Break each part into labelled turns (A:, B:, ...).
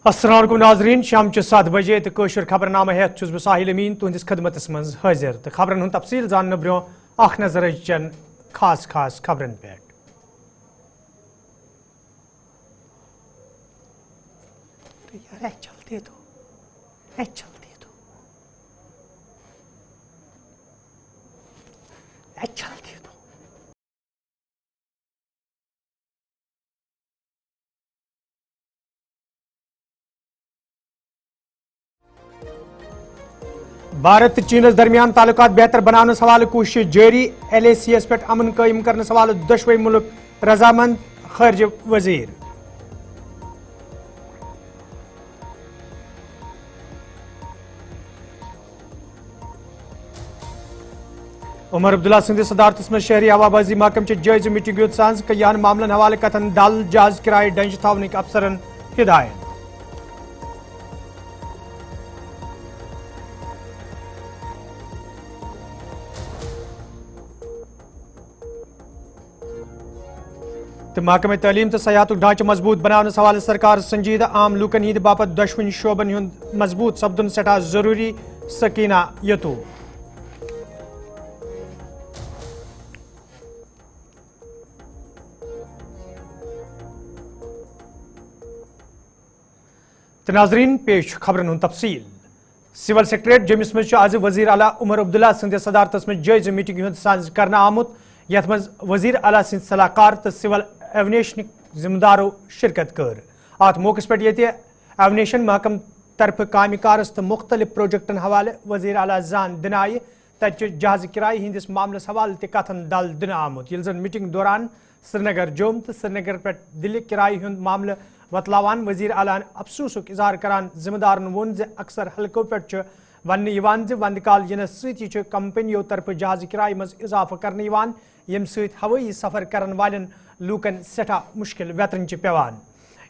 A: अस्सलाम वालेकुम नाज़रीन शाम 7 बजे तो कशमीर खबरनामा हेत छुस बह साहिल अमीन तुहंदिस खदमतस मज हाजिर तो खबरन हुंद तफसील जानने ब्रो अख नजर चन खास खबरन पे यार चलते तो भारत चीन दरमियान ताल्लुकात बेहतर बनाने सवाल कोशिश जारी LACS पे अमन कायम करने सवाल दुश्मन मुल्क रजामंद खर्ज वजीर उमर अब्दुल्ला सिंध सदारत में शहरी हवाबाजी महकम जायज मीटिंग युद्ध सांस कयान मामलन हवाले कथन दल जहाज किराए डंज थावन अफसरन हिदायत तो महकमे तालीम तो सयाहत ढांचे मजबूत बनाने सवाल सरकार संजीदा आम लूकन हिंद बापत दुश्मन शोबन हुंद मजबूत सपदन सठा जरूरी सकीना यतु तो नाजरीन पेश खबरन हुंद तफसील सिविल सेक्रेटरीट जम्मू में आज वजीर आला उमर अब्दुल्ला सिंध सदारत में जायज मीटिंग हुंद सांझ करना आमुत यथ मज वजीर आला सिंध सलाहकार तो सिविल एविनेशन जिम्मेदारों शिरकत कर अत मौके पे एविनेशन महकम तरफ काम कारस तो मुख्तलिफ प्रोजेक्टन हवाले वजीर आला जान दिन आय तत जहाज किराए हंदिस मामलस हवाले त कथन दल दिन आमुत यल जन मीटिंग दौरान श्रीनगर जोम तो श्रीनगर पे दिल्ली किराए हुंद मामले बतलावान वजीर आला अफसोसुक इजहार करान जिम्मेदारन वोन जे अक्सर हल्को पे वन वंद काल यनस सती कंपनियों तरफ जहाज किराए मज इजाफा करने यम सत हवाई सफर करन वालन लूकन सठा मुश्किल वेतन पेवान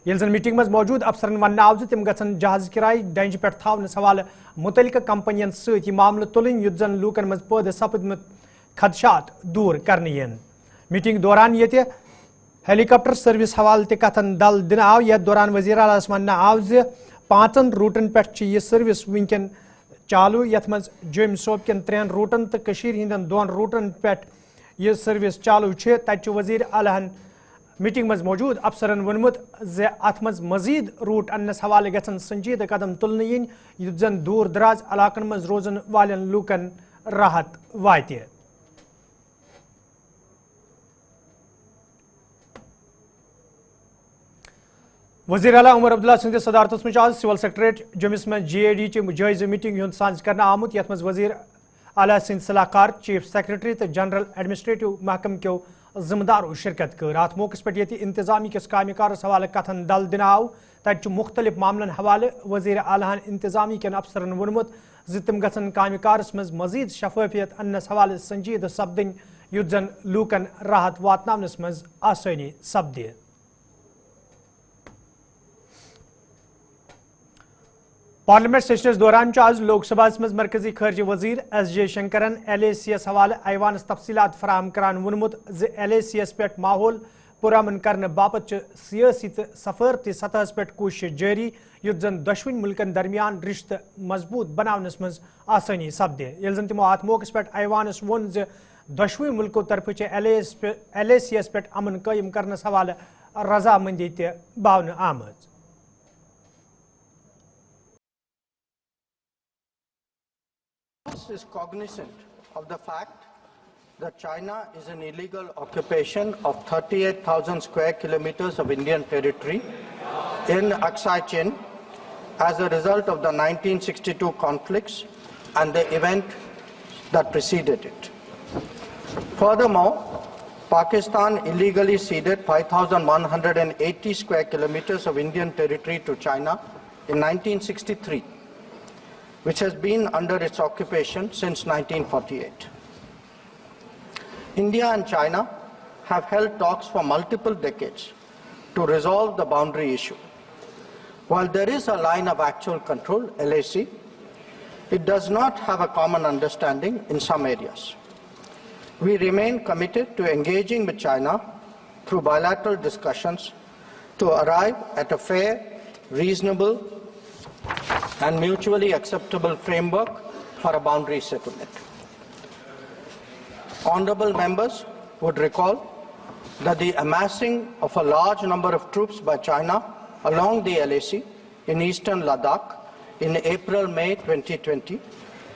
A: यल जन मीटिंग मज मौजूद अफसरन वन आव तम गन जहाज किराए डंज पे थावन हवाले मुतलिक कंपनियन सत मामले तुलन युद्ध जन लूकन मज पैदा सपदमत खदशात दूर करने मीटिंग दौरान ये हेलीकॉप्टर सर्विस हवाले त कथन दल दिन आव यथ दौरान वजीर आलास वन आव जे 5 रूटन पे यह सर्विस वनकन चालू यथ मज जम सोप कन 3 रूटन तो कशीर हिंदन 2 रूटन पे यह सर्विस चालू तत वजीर आलहन मीटिंग मज मौजूद अफसरन वोनमुत जे अत मज मजीद रूट अन्नस हवाले गसन संजीदा कदम तुलने yin युद्ध जन दूर दराज इलाकन मज रोजन वालन लूकन राहत वाते वजीर आला उमर अब्दुल्ला सिंध सदारत में आज सिविल सेक्रेटरीट जम्मू में GAD जायज मीटिंग हुंद सांझ करना आमुत यथ मज वजीर आला सिंध सलाहकार चीफ सेक्रेटरी तो जनरल एडमिनिस्ट्रेटिव महकम क्यों जिम्मेदारों शिरकत कर अत मौके पे इंतजामी किस काम कारस हवाले कथन दल दिन आव तत मुख्तलिफ मामलन हवाले वजीर आलहन इंतजामी कन अफसरन वोनमुत तम गसन काम कारस मज मजीद शफाफियत अन्नस हवाले संजीद सपदन युद्ध जन लूकन राहत वातनावनस मज आसानी सपदे पार्लियामेंट सेशनस दौरान आज लोकसभा मज मरकजी खारजी वजीर SJ शंकरन LACS हवाले ऐवानस तफसीलात फराहम करान वोनमुत जे LACS पे माहौल पुरअमन करने बापत सियासी तो सफारती सतह पे कोशिश जारी युद्ध जन दुश्मन मुल्कन दरमियान रिश्ते मजबूत बनावनस मज आसानी सपदे यल जन तमो अत मौके पे ऐवानस वोन जे दुश्मन मुल्कों तरफ LACS पे अमन कायम करने हवाले रजामंदी ते बावन आमज
B: is cognizant of the fact that China is an illegal occupation of 38,000 square kilometers of Indian territory in Aksai Chin as a result of the 1962 conflicts and the event that preceded it. Furthermore, Pakistan illegally ceded 5,180 square kilometers of Indian territory to China in 1963. Which has been under its occupation since 1948. India and China have held talks for multiple decades to resolve the boundary issue. While there is a line of actual control, LAC, it does not have a common understanding in some areas. We remain committed to engaging with China through bilateral discussions to arrive at a fair reasonable and mutually acceptable framework for a boundary settlement. Honorable members would recall that the amassing of a large number of troops by China along the LAC in eastern Ladakh in April-May 2020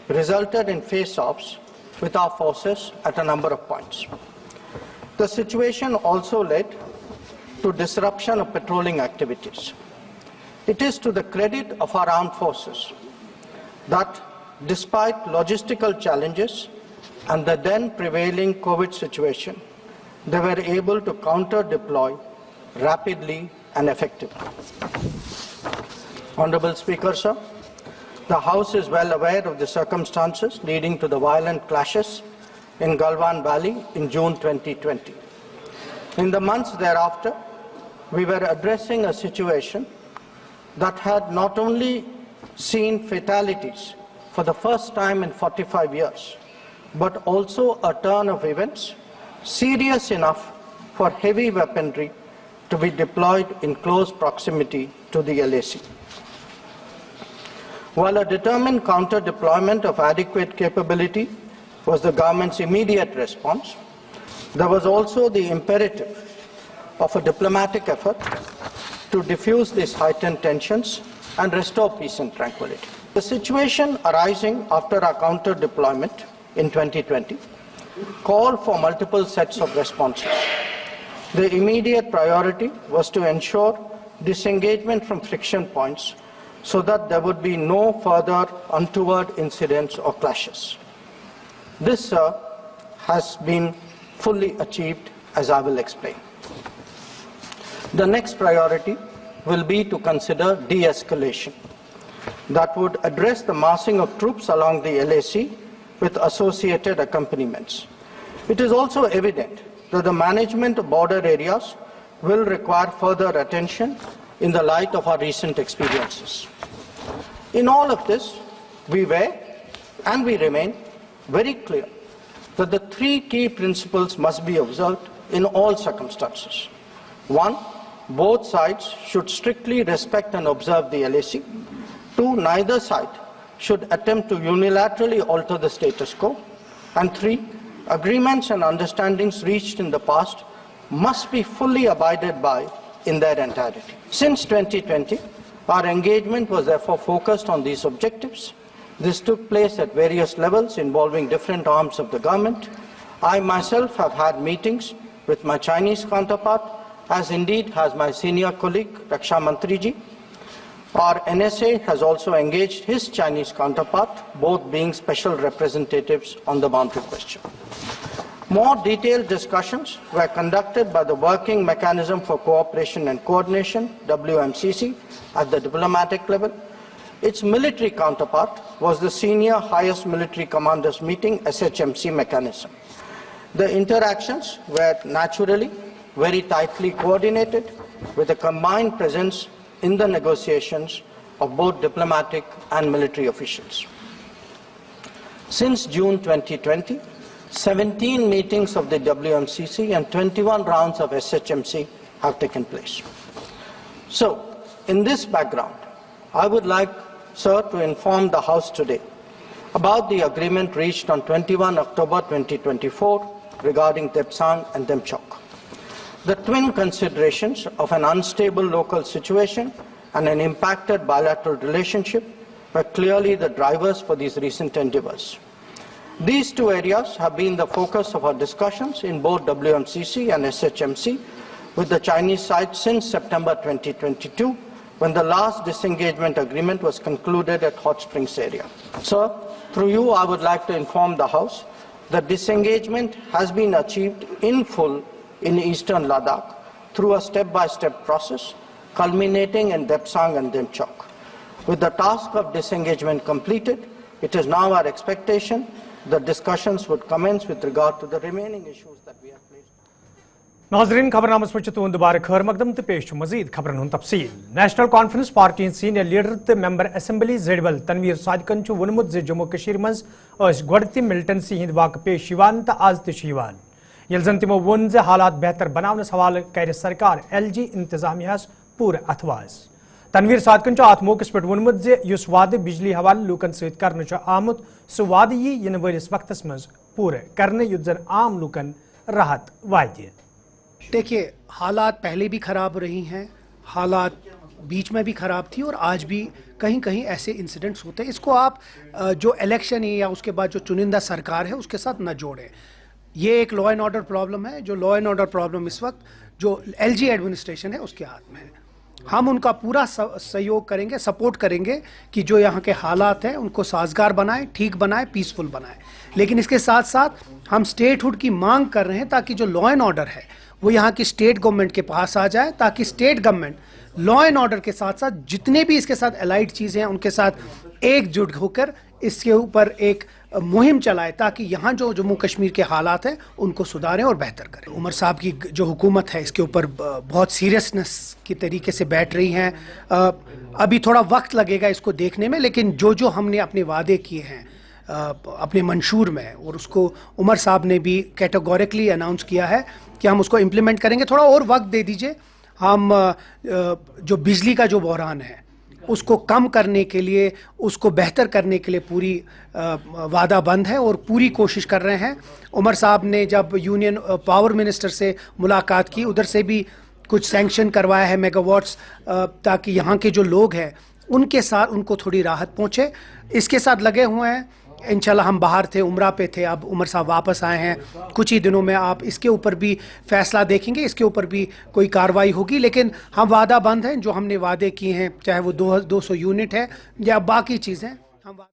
B: resulted in face-offs with our forces at a number of points. The situation also led to disruption of patrolling activities. It is to the credit of our armed forces that despite logistical challenges and the then prevailing COVID situation, they were able to counter-deploy rapidly and effectively. Honorable Speaker, sir, the House is well aware of the circumstances leading to the violent clashes in Galwan Valley in June 2020. In the months thereafter, we were addressing a situation that had not only seen fatalities for the first time in 45 years, but also a turn of events serious enough for heavy weaponry to be deployed in close proximity to the LAC. While a determined counter-deployment of adequate capability was the government's immediate response, there was also the imperative of a diplomatic effort to diffuse these heightened tensions and restore peace and tranquility. The situation arising after our counter-deployment in 2020 called for multiple sets of responses. The immediate priority was to ensure disengagement from friction points so that there would be no further untoward incidents or clashes. This, sir, has been fully achieved, as I will explain. The next priority will be to consider de-escalation that would address the massing of troops along the LAC with associated accompaniments. It is also evident that the management of border areas will require further attention in the light of our recent experiences. In all of this, we were and we remain very clear that the three key principles must be observed in all circumstances. One, both sides should strictly respect and observe the LAC. Two, neither side should attempt to unilaterally alter the status quo. And three, agreements and understandings reached in the past must be fully abided by in their entirety. Since 2020, our engagement was therefore focused on these objectives. This took place at various levels involving different arms of the government. I myself have had meetings with my Chinese counterpart, as indeed has my senior colleague, Raksha Mantriji. Our NSA has also engaged his Chinese counterpart, both being special representatives on the boundary question. More detailed discussions were conducted by the Working Mechanism for Cooperation and Coordination, WMCC, at the diplomatic level. Its military counterpart was the Senior Highest Military Commanders Meeting, SHMC mechanism. The interactions were naturally very tightly coordinated with a combined presence in the negotiations of both diplomatic and military officials. Since June 2020, 17 meetings of the WMCC and 21 rounds of SHMC have taken place. So, in this background, I would like, sir, to inform the House today about the agreement reached on 21 October 2024 regarding Depsang and Demchok. The twin considerations of an unstable local situation and an impacted bilateral relationship were clearly the drivers for these recent endeavors. These two areas have been the focus of our discussions in both WMCC and SHMC with the Chinese side since September 2022, when the last disengagement agreement was concluded at Hot Springs area. Sir, through you, I would like to inform the House that disengagement has been achieved in full in eastern Ladakh through a step-by-step process, culminating in Depsang and Demchok. With the task of disengagement completed, it is now our expectation that discussions would commence with regard to the remaining issues that we have placed.
A: नाज़रीन खबरनामा में तुंद दोबारा खैर मकदम तो पेश मजीद खबरन हुन तफसील national conference party senior leader तो member assembly जड़वल Tanveer सादिकन वोनमुत Jammu Kashmir मज गड मिलिटेंसी हिंद वाक़ पेश तो आज तन ये जन तमो वोन हालात बेहतर बनावनस हवाले कर सरकार LG इंतजामिया पूर अथवाज तनवीर सादकन अत मौके पे वोनमुत जुस वादे बिजली हवाले लूकन सत कर आमुत सह वादे इन वलिस वक्तस मज पूरे करने युत जन आम लूकन राहत वादे।
C: देखिए, हालात पहले भी ख़राब रही हैं, हालात बीच में भी ख़राब थी और आज भी कहीं कहीं ऐसे इंसिडेंट्स होते हैं। इसको आप जो इलेक्शन है या उसके बाद जो चुनिंदा सरकार है उसके साथ न जोड़ें। ये एक लॉ एंड ऑर्डर प्रॉब्लम है। जो लॉ एंड ऑर्डर प्रॉब्लम इस वक्त जो एलजी एडमिनिस्ट्रेशन है उसके हाथ में है। हम उनका पूरा सहयोग करेंगे, सपोर्ट करेंगे कि जो यहाँ के हालात हैं उनको साजगार बनाएं, ठीक बनाएं, पीसफुल बनाएं। लेकिन इसके साथ साथ हम स्टेटहुड की मांग कर रहे हैं ताकि जो लॉ एंड ऑर्डर है वो यहाँ की स्टेट गवर्नमेंट के पास आ जाए, ताकि state government law and order के साथ साथ जितने भी इसके साथ एलाइड चीज़ें हैं उनके साथ एकजुट होकर इसके ऊपर एक मुहिम चलाए ताकि यहाँ जो जम्मू कश्मीर के हालात हैं उनको सुधारें और बेहतर करें। उमर साहब की जो हुकूमत है इसके ऊपर बहुत सीरियसनेस की तरीके से बैठ रही हैं। अभी थोड़ा वक्त लगेगा इसको देखने में, लेकिन जो हमने अपने वादे किए हैं अपने मंशूर में, और उसको उमर साहब ने भी कैटेगोरिकली अनाउंस किया है कि हम उसको इम्प्लीमेंट करेंगे। थोड़ा और वक्त दे दीजिए। हम जो बिजली का जो बहरान है उसको कम करने के लिए, उसको बेहतर करने के लिए पूरी वादा बंद है और पूरी कोशिश कर रहे हैं। उमर साहब ने जब यूनियन पावर मिनिस्टर से मुलाकात की, उधर से भी कुछ सैंक्शन करवाया है मेगावाट्स, ताकि यहाँ के जो लोग हैं उनके साथ उनको थोड़ी राहत पहुँचे। इसके साथ लगे हुए हैं। इंशाल्लाह हम बाहर थे, उम्रा पे थे, अब उमर साहब वापस आए हैं। कुछ ही दिनों में आप इसके ऊपर भी फैसला देखेंगे, इसके ऊपर भी कोई कार्रवाई होगी। लेकिन हम वादा बंद हैं, जो हमने वादे किए हैं, चाहे वो 200 यूनिट है या बाकी चीज़ें हम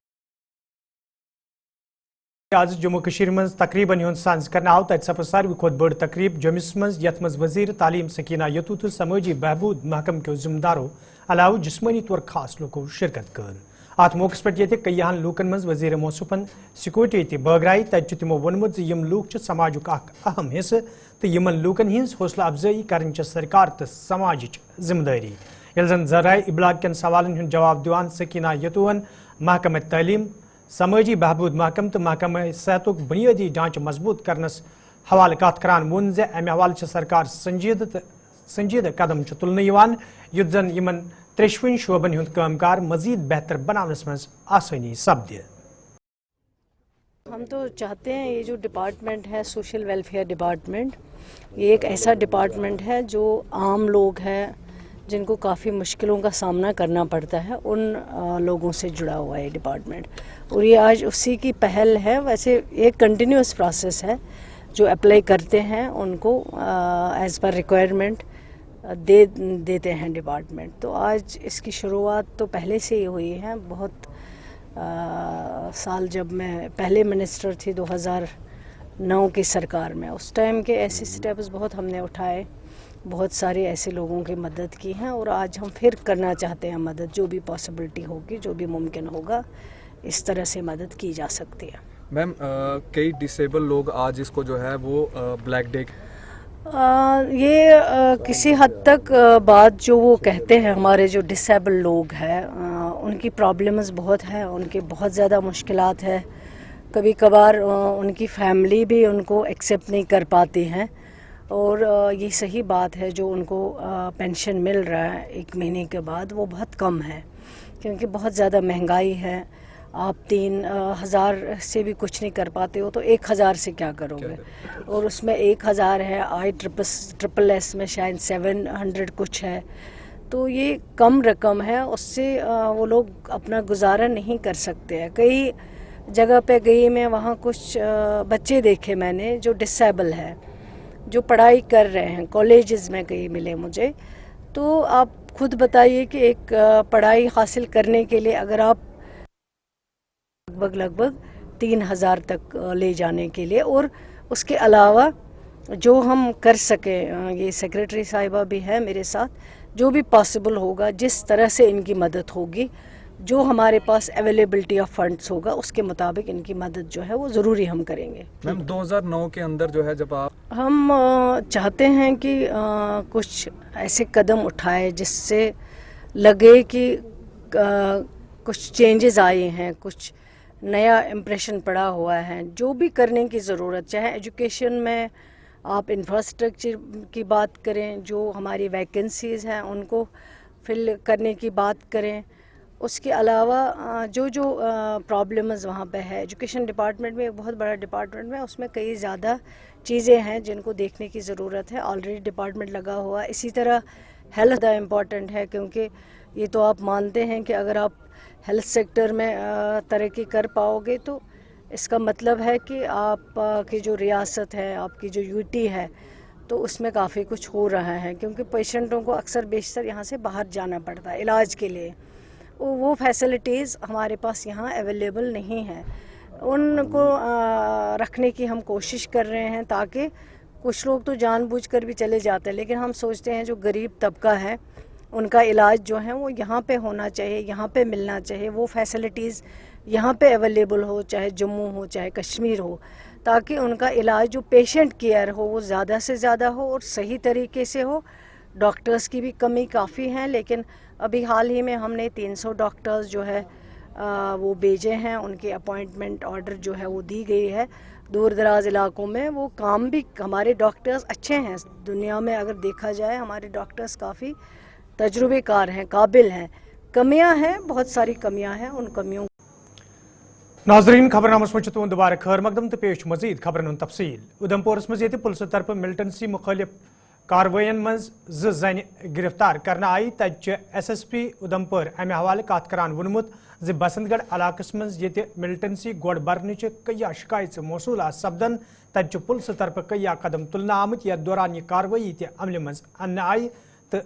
A: आज जम्मू कश्मीर मज तकरीबन यून सांझ करना आव तत सप सारवी खोत बड़ तकरीब जम्मुस मज यथ मज वजीर तालीम सकीना यतू तो समाजी बहबूद महकम के जिम्मेदारों अलावा जिस्मानी तौर खास लोगों शिरकत कर। अत मौके पे कईयान लूकन मज वजीर मौसूफन सिक्योरिटी बगराई तत तमो वोनमुत यम लूक समाजुक अहम हिस्से तो यमन लूकन हिंस हौसला अफजाई कर सरकार तो समाज जिम्मेदारी। यल जन जराए इबलाग कन सवालन हुंद जवाब दिवान सकीना यतून महकम तालीम, समाजी बहबूद महकम तो महकम सेहतुक बुनियादी ढांचे मजबूत करनस हवाले कत करान वोन जे अमे हवाले सरकार संजीद कदम तुलन युत जन यमन त्रेशवन शोबन हुंद कामकार मजीद बेहतर बनावनस मज आसानी सपदे।
D: हम तो चाहते हैं ये जो डिपार्टमेंट है सोशल वेलफेयर डिपार्टमेंट, ये एक ऐसा डिपार्टमेंट है जो आम लोग हैं जिनको काफ़ी मुश्किलों का सामना करना पड़ता है, उन लोगों से जुड़ा हुआ है डिपार्टमेंट। और ये आज उसी की पहल है। वैसे ये कंटिन्यूस प्रोसेस है, जो अप्लाई करते हैं उनको एज़ पर रिक्वायरमेंट देते हैं डिपार्टमेंट। तो आज इसकी शुरुआत तो पहले से ही हुई है। बहुत साल जब मैं पहले मिनिस्टर थी 2009 की सरकार में, उस टाइम के ऐसे स्टेप्स बहुत हमने उठाए, बहुत सारे ऐसे लोगों की मदद की हैं और आज हम फिर करना चाहते हैं मदद। जो भी पॉसिबिलिटी होगी, जो भी मुमकिन होगा, इस तरह से मदद की जा सकती है।
E: मैम, कई डिसेबल लोग आज इसको जो है वो ब्लैक डे
D: ये किसी हद तक बात जो वो कहते हैं हमारे जो डिसेबल लोग हैं उनकी प्रॉब्लम्स बहुत है, उनके बहुत ज़्यादा मुश्किलात है। कभी कभार उनकी फैमिली भी उनको एक्सेप्ट नहीं कर पाती हैं और ये सही बात है जो उनको पेंशन मिल रहा है 1 महीने के बाद, वो बहुत कम है क्योंकि बहुत ज़्यादा महंगाई है। आप 3000 से भी कुछ नहीं कर पाते हो तो 1000 से क्या करोगे? और उसमें 1000 है, ISSS में शायद 700 कुछ है, तो ये कम रकम है, उससे वो लोग अपना गुजारा नहीं कर सकते हैं। कई जगह पे गई मैं, वहाँ कुछ बच्चे देखे मैंने जो डिसेबल है, जो पढ़ाई कर रहे हैं, कॉलेजेस में कई मिले मुझे। तो आप खुद बताइए कि एक पढ़ाई हासिल करने के लिए अगर आप लगभग 3000 तक ले जाने के लिए, और उसके अलावा जो हम कर सकें, ये सेक्रेटरी साहिबा भी है मेरे साथ, जो भी पॉसिबल होगा, जिस तरह से इनकी मदद होगी, जो हमारे पास अवेलेबिलिटी ऑफ फंड्स होगा उसके मुताबिक इनकी मदद जो है वो ज़रूरी हम करेंगे।
E: मैम, 2009 के अंदर जो है जब
D: हम चाहते हैं कि कुछ ऐसे कदम उठाए जिससे लगे कि कुछ चेंजेस आए हैं, कुछ नया इम्प्रेशन पड़ा हुआ है। जो भी करने की ज़रूरत, चाहे एजुकेशन में आप इंफ्रास्ट्रक्चर की बात करें, जो हमारी वैकेंसीज़ हैं उनको फिल करने की बात करें, उसके अलावा जो जो प्रॉब्लम्स वहाँ पे है, एजुकेशन डिपार्टमेंट में एक बहुत बड़ा डिपार्टमेंट में, उसमें कई ज़्यादा चीज़ें हैं जिनको देखने की ज़रूरत है। ऑलरेडी डिपार्टमेंट लगा हुआ है। इसी तरह हेल्थ ज़्यादा इम्पॉर्टेंट है, क्योंकि ये तो आप मानते हैं कि अगर आप हेल्थ सेक्टर में तरक्की कर पाओगे तो इसका मतलब है कि आप की जो रियासत है, आपकी जो यूटी है, तो उसमें काफ़ी कुछ हो रहा है, क्योंकि पेशेंटों को अक्सर बेशतर यहाँ से बाहर जाना पड़ता है इलाज के लिए। वो फैसिलिटीज़ हमारे पास यहाँ अवेलेबल नहीं है। उनको रखने की हम कोशिश कर रहे हैं, ताकि कुछ लोग तो जानबूझकर भी चले जाते हैं, लेकिन हम सोचते हैं जो गरीब तबका है उनका इलाज जो है वो यहाँ पे होना चाहिए, यहाँ पे मिलना चाहिए। वो फैसिलिटीज़ यहाँ पे अवेलेबल हो, चाहे जम्मू हो चाहे कश्मीर हो, ताकि उनका इलाज जो पेशेंट केयर हो वो ज़्यादा से ज़्यादा हो और सही तरीके से हो। डॉक्टर्स की भी कमी काफ़ी है, लेकिन अभी हाल ही में हमने 300 डॉक्टर्स जो है वो भेजे हैं, उनके अपॉइंटमेंट ऑर्डर जो है वो दी गई है। दूर दराज इलाकों में वो काम भी, हमारे डॉक्टर्स अच्छे हैं। दुनिया में अगर देखा जाए हमारे डॉक्टर्स काफ़ी तजुर्बेकार हैं, काबिल हैं। कमियां हैं, बहुत सारी कमियां हैं, उन कमियों
A: नाजरीन खबरनामस में तुंद दोबारा खैर मकदम तो पेश मजीद खबरन तफसील। उधमपुरस मज पुलिस तरफ मिलिटेंसी मुखालिफ कार्रवाइन मज जन गिरफ्तार करना आई। तज SSP उधमपुर अमे हवाले कत करान वोनमुत ज बसंतगढ़ इलाकस मज ये मिलिटेंसी गोड़ बरन कया शिकायत मौसूल सपदन। तज पुलिस तरफ कया कदम तुलना आमत। यथ दौरान यह कार्रवाई त अमल मज अन्न आई तो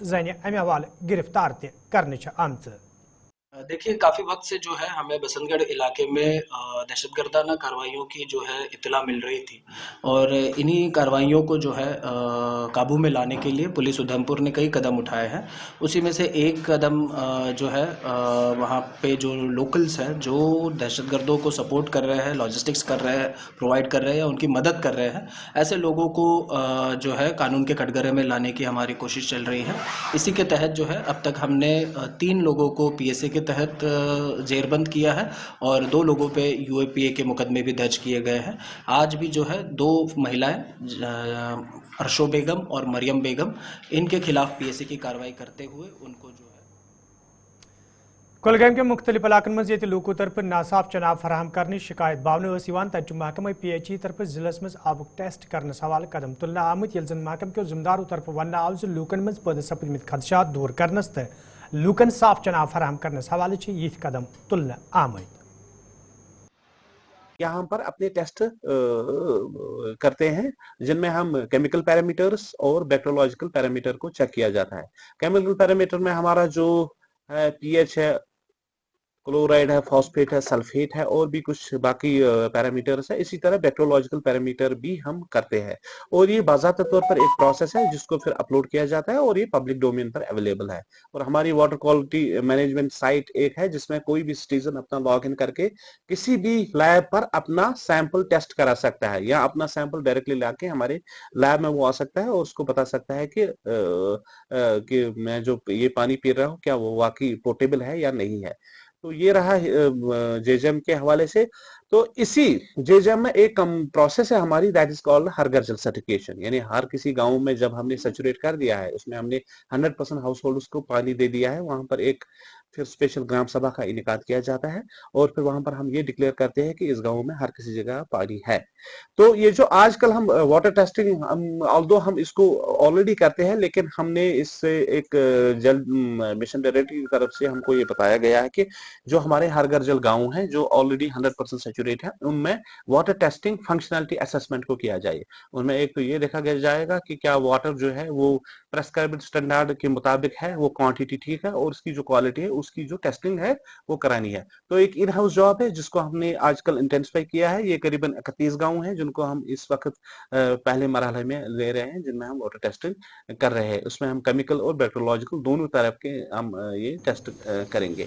A: जन अमे हवाले गिरफ्तार त करने आमत।
F: देखिए, काफ़ी वक्त से जो है हमें बसंतगढ़ इलाके में दहशतगर्दाना कार्रवाइयों की जो है इत्तला मिल रही थी, और इन्हीं कार्रवाइयों को जो है काबू में लाने के लिए पुलिस उधमपुर ने कई कदम उठाए हैं। उसी में से एक कदम जो है वहाँ पे जो लोकल्स हैं जो दहशतगर्दों को सपोर्ट कर रहे हैं, लॉजिस्टिक्स कर रहे हैं, प्रोवाइड कर रहे हैं, उनकी मदद कर रहे हैं, ऐसे लोगों को जो है कानून के कटघरे में लाने की हमारी कोशिश चल रही है। इसी के तहत जो है अब तक हमने 3 लोगों को PSA के तहत जेरबंद किया है और 2 लोगों पे UAPA के मुकदमे भी दर्ज किए गए हैं। आज भी जो है 2 महिलाएं अर्शो बेगम और मरियम बेगम, इनके खिलाफ PSA की कार्रवाई करते हुए उनको जो है
A: कुलगाम के मुख्तलिफ इलाकन मज ये लूकों तरफ नासाफ चनाब फराहम करने शिकायत बावन तज महकमा PHE तरफ जिलस मज आबुक टेस्ट करने हवाले कदम तुलना आमत। यल महकम के जिम्मेदारों तरफ वन आव लूकन मज पैदा सपदमित खदशात दूर करनस तो लूकन साफ चनाब फराहम करने हवाले ये कदम तुलना आमत।
G: यहाँ पर अपने टेस्ट करते हैं जिनमें हम केमिकल पैरामीटर्स और बैक्टीरियोलॉजिकल पैरामीटर को चेक किया जाता है। केमिकल पैरामीटर में हमारा जो है pH है, क्लोराइड है, फॉस्फेट है, सल्फेट है और भी कुछ बाकी पैरामीटर्स है। इसी तरह बैक्टीरियोलॉजिकल पैरामीटर भी हम करते हैं और ये बाज़ाब्ता तौर पर एक प्रोसेस है जिसको फिर अपलोड किया जाता है और ये पब्लिक डोमेन पर अवेलेबल है। और हमारी वाटर क्वालिटी मैनेजमेंट साइट एक है जिसमें कोई भी सिटीजन अपना लॉग इन करके किसी भी लैब पर अपना सैंपल टेस्ट करा सकता है या अपना सैंपल डायरेक्टली लाके हमारे लैब में वो आ सकता है और उसको बता सकता है कि मैं जो ये पानी पी रहा हूँ क्या वो वाकई पोर्टेबल है या नहीं है। तो ये रहा JJM के हवाले से। तो इसी JJM में एक प्रोसेस है हमारी, दैट इज कॉल्ड हर घर जल सर्टिफिकेशन। यानी हर किसी गांव में जब हमने सैचुरेट कर दिया है, उसमें हमने 100% हाउस होल्ड्स को पानी दे दिया है, वहां पर एक फिर स्पेशल ग्राम सभा का इनेकाद किया जाता है और फिर वहां पर हम ये डिक्लेयर करते हैं कि इस गांव में हर किसी जगह पानी है। तो ये जो आजकल हम वाटर टेस्टिंग ऑल्दो हम इसको ऑलरेडी करते हैं, लेकिन हमने इससे एक जल मिशन डायरेक्टरी की तरफ से हमको ये बताया गया है कि जो हमारे हर घर जल गांव हैं जो ऑलरेडी 100% सैचुरेट है, उनमें वाटर टेस्टिंग फंक्शनलिटी असेसमेंट को किया जाए। उनमें एक तो ये देखा जाएगा कि क्या वाटर जो है वो प्रेस्क्राइब्ड स्टैंडर्ड के मुताबिक है, वो क्वांटिटी ठीक है और उसकी जो क्वालिटी है उसकी जो टेस्टिंग है वो करानी है। तो एक इन हाउस जॉब है जिसको हमने आजकल इंटेंसिफाई किया है। ये करीबन 31 गांव हैं जिनको हम इस वक्त पहले मरहले में ले रहे हैं, जिनमें हम वाटर टेस्टिंग कर रहे हैं। उसमें हम केमिकल और बैक्टीरियोलॉजिकल दोनों तरफ के हम ये टेस्ट करेंगे।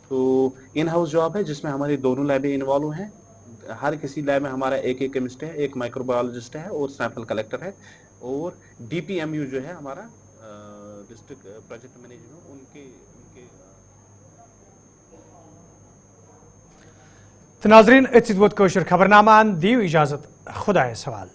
G: तो इन हाउस जॉब है जिसमें हमारी दोनों लैबें इन्वॉल्व हैं। हर किसी लैब में हमारा एक केमिस्ट है, एक माइक्रोबायोलॉजिस्ट है और सैंपल कलेक्टर है और DPMU जो है हमारा डिस्ट्रिक्ट प्रोजेक्ट मैनेजर उनके
A: नाजरीन खबरनामा दियो इजाजत खुदा सवाल।